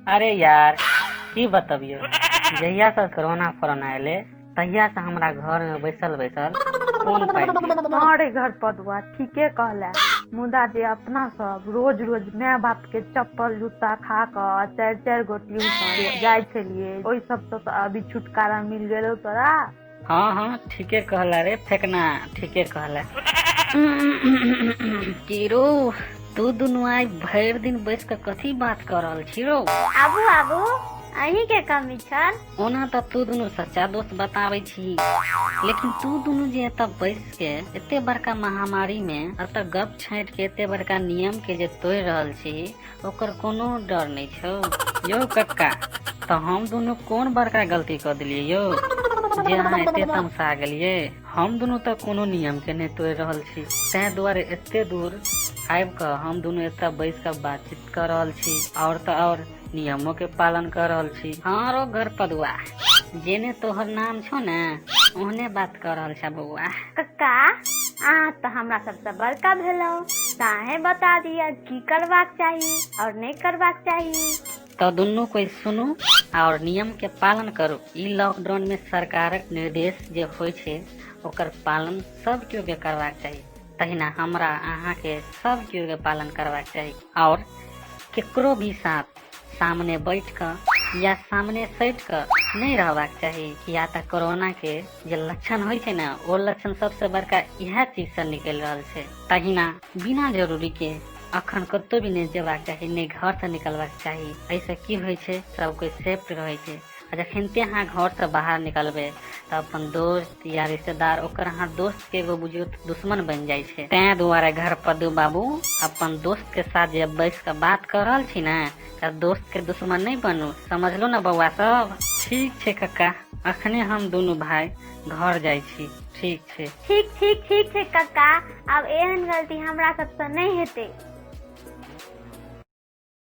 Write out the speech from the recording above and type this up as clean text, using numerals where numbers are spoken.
अरे यार की बतबियो, जहिया से कोरोना आये तहिया से हमरा घर में बैसल फोन पाइल। अरे घर पदुआ ठीके कहला, मुदा जे अपना सब रोज रोज माय बाप के चप्पल जूता खा कर 4 गो ट्यूशन जाय छलिए, ओई सब तो अभी छुटकारा मिल गेलो तोरा। हाँ ठीके कहला रे फेकना, ठीके कहला। कीरो तू दुनू आई भर दिन बैस के कथी बात कर रहल छी रो? आबू आबू, अही के कमी छन। ओना तो तू दुनू सच्चा दोस्त बतावे छी, लेकिन तू दुनू जे एत बैस के एते बड़का महामारी में अत गप छाट के एते बड़का नियम के जे तोड़ रहल छी, ओकर कोनो डर नहीं छौ यो कक्का? तो हम दोनों कौन बड़का गलती कर दिलिये यो जे अहाँ एते तमसा गेलिये? हम दोनों तो कोनो नियम के नहीं तोड़ रहल छी, तै दुआरे एते दूर आबि के हम दोनों एत बैस के बातचीत कर रहल छी और तो और नियमों के पालन कर रहल छी। हाँ रो घर पदुआ, जेने तोहर नाम छो ना ओहने बात कर रहल छ बउआ। कक्का आ तो हमरा सबसे बड़का भेलो, ताहे बता दिया की करवाक चाहिए और नहीं करवाक चाहिए। तो दुनू कोई सुनू और नियम के पालन करू। ई लॉकडाउन में सरकारक निर्देश जे होय छे ओकर पालन सब केओ के करवाक चाहिए, तहिना हमरा अहाँ के सब केओ के पालन करवाक चाहिए और केकरो भी साथ सामने बैठ कर या सामने सट कर नहीं रहबाक चाहिए। या तो कोरोना के जे लक्षण होय छे ना, वो लक्षण सबसे बड़का यह चीज से निकल रहल छे। तहिना बिना जरूरी के अखन कतो भी नहीं जेबाक चाहिए, नहीं घर से निकलबाक चाहिए। ऐसे की होय छे सब कोई सेफ्ट रहे छे। जखनते अहाँ घर से बाहर निकलबे तो अपन दोस्त या रिश्तेदार ओकर अहाँ दोस्त के एगो बुझियो दुश्मन बन जाय छे। तै दुआरे घर पदू बाबू अपन दोस्त के साथ जब बैस के बात कर रहल छी ना, तो दोस्त के दुश्मन नहीं बनू, समझ लो ना बउआ सब। ठीक छे कक्का, अखने हम दोनों भाई घर जाय छी। ठीक छे ठीक ठीक ठीक छे कक्का, अब एहन गलती हमरा सबसे नहीं हेते।